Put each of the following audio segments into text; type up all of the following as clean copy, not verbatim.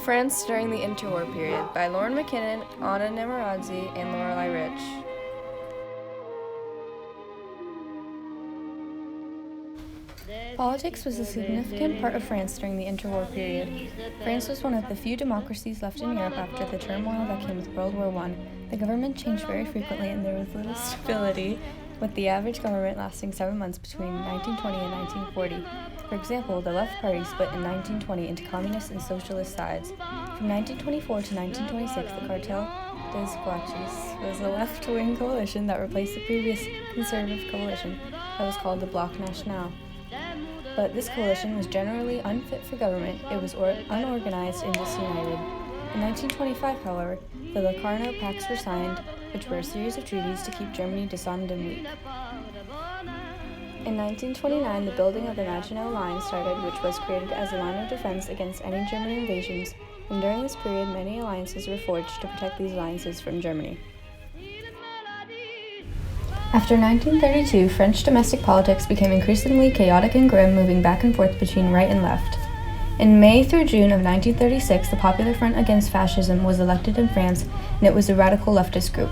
France During the Interwar Period by Lauren McKinnon, Anna Nemeradze, and Lorelei Rich. Politics was a significant part of France during the interwar period. France was one of the few democracies left in Europe after the turmoil that came with World War I. The government changed very frequently and there was little stability, with the average government lasting 7 months between 1920 and 1940. For example, the Left Party split in 1920 into communist and socialist sides. From 1924 to 1926, the Cartel des Squatches was a left-wing coalition that replaced the previous conservative coalition that was called the Bloc National. But this coalition was generally unfit for government. It was unorganized and disunited. In 1925, however, the Locarno Pacts were signed, which were a series of treaties to keep Germany disarmed and weak. In 1929, the building of the Maginot Line started, which was created as a line of defense against any German invasions, and during this period, many alliances were forged to protect these alliances from Germany. After 1932, French domestic politics became increasingly chaotic and grim, moving back and forth between right and left. In May through June of 1936, the Popular Front Against Fascism was elected in France, and it was a radical leftist group.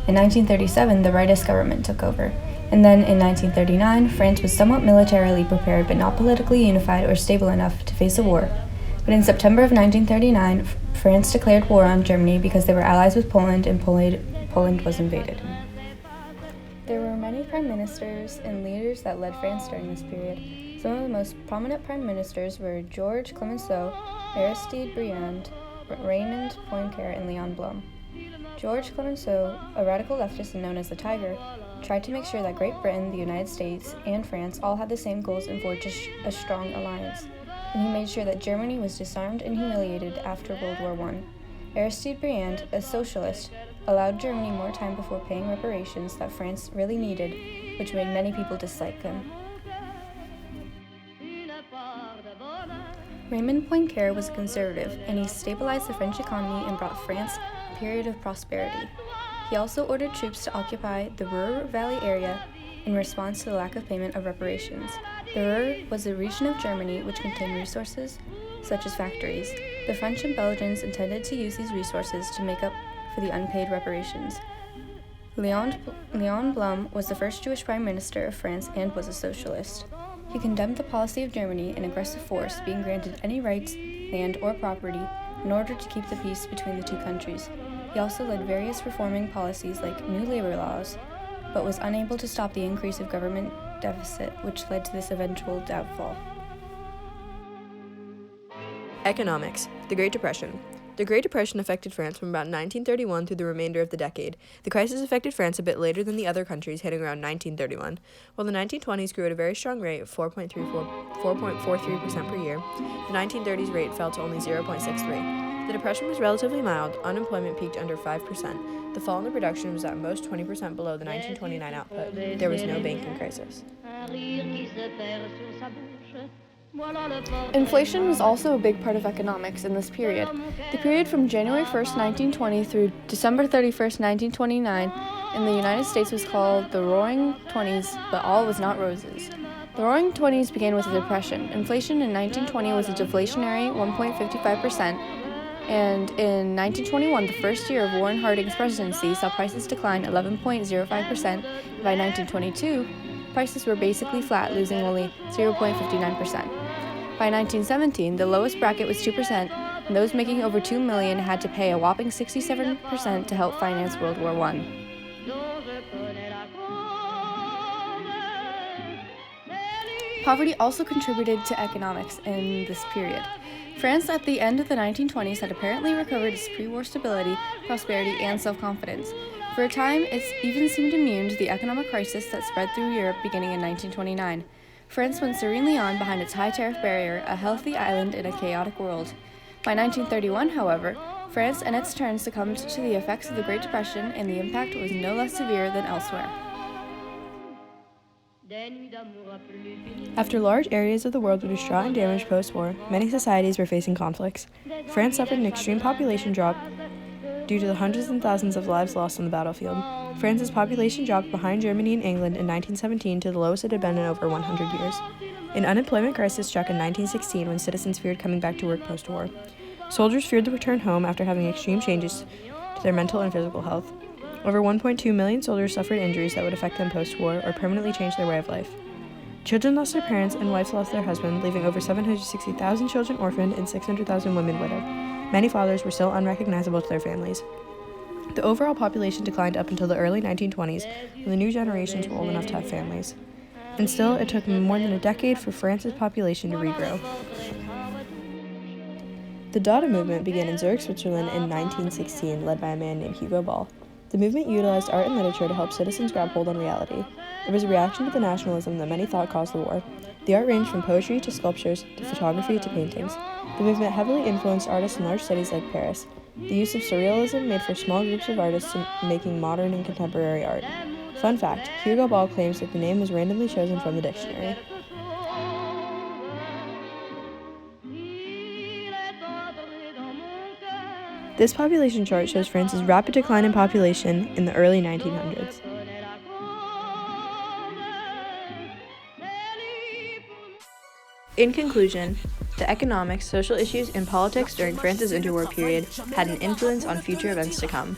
In 1937, the rightist government took over. And then in 1939, France was somewhat militarily prepared but not politically unified or stable enough to face a war. But in September of 1939, France declared war on Germany because they were allies with Poland and Poland was invaded. There were many prime ministers and leaders that led France during this period. Some of the most prominent prime ministers were Georges Clemenceau, Aristide Briand, Raymond Poincaré, and Léon Blum. Georges Clemenceau, a radical leftist and known as the Tiger, tried to make sure that Great Britain, the United States, and France all had the same goals and forged a strong alliance. And he made sure that Germany was disarmed and humiliated after World War I. Aristide Briand, a socialist, allowed Germany more time before paying reparations that France really needed, which made many people dislike him. Raymond Poincaré was a conservative, and he stabilized the French economy and brought France a period of prosperity. He also ordered troops to occupy the Ruhr Valley area in response to the lack of payment of reparations. The Ruhr was a region of Germany which contained resources such as factories. The French and Belgians intended to use these resources to make up for the unpaid reparations. Léon Blum was the first Jewish prime minister of France and was a socialist. He condemned the policy of Germany, an aggressive force, being granted any rights, land, or property in order to keep the peace between the two countries. He also led various reforming policies like new labor laws, but was unable to stop the increase of government deficit, which led to this eventual downfall. Economics. The Great Depression. The Great Depression affected France from about 1931 through the remainder of the decade. The crisis affected France a bit later than the other countries, hitting around 1931. While the 1920s grew at a very strong rate of 4.43% per year, the 1930s rate fell to only 0.63. The depression was relatively mild. Unemployment peaked under 5%. The fall in the production was at most 20% below the 1929 output. There was no banking crisis. Inflation was also a big part of economics in this period. The period from January 1st, 1920 through December 31st, 1929 in the United States was called the Roaring Twenties, but all was not roses. The Roaring Twenties began with the Depression. Inflation in 1920 was a deflationary 1.55%, and in 1921, the first year of Warren Harding's presidency, saw prices decline 11.05%. By 1922, prices were basically flat, losing only 0.59%. By 1917, the lowest bracket was 2%, and those making over $2 million had to pay a whopping 67% to help finance World War I. Poverty also contributed to economics in this period. France at the end of the 1920s had apparently recovered its pre-war stability, prosperity, and self-confidence. For a time, it even seemed immune to the economic crisis that spread through Europe beginning in 1929. France went serenely on behind its high tariff barrier, a healthy island in a chaotic world. By 1931, however, France in its turn succumbed to the effects of the Great Depression, and the impact was no less severe than elsewhere. After large areas of the world were distraught and damaged post-war, many societies were facing conflicts. France suffered an extreme population drop due to the hundreds and thousands of lives lost on the battlefield. France's population dropped behind Germany and England in 1917 to the lowest it had been in over 100 years. An unemployment crisis struck in 1916 when citizens feared coming back to work post-war. Soldiers feared to return home after having extreme changes to their mental and physical health. Over 1.2 million soldiers suffered injuries that would affect them post-war or permanently change their way of life. Children lost their parents and wives lost their husband, leaving over 760,000 children orphaned and 600,000 women widowed. Many fathers were still unrecognizable to their families. The overall population declined up until the early 1920s, when the new generations were old enough to have families. And still, it took more than a decade for France's population to regrow. The Dada movement began in Zurich, Switzerland in 1916, led by a man named Hugo Ball. The movement utilized art and literature to help citizens grab hold on reality. It was a reaction to the nationalism that many thought caused the war. The art ranged from poetry to sculptures to photography to paintings. The movement heavily influenced artists in large cities like Paris. The use of surrealism made for small groups of artists making modern and contemporary art. Fun fact, Hugo Ball claims that the name was randomly chosen from the dictionary. This population chart shows France's rapid decline in population in the early 1900s. In conclusion, the economic, social issues, and politics during France's interwar period had an influence on future events to come.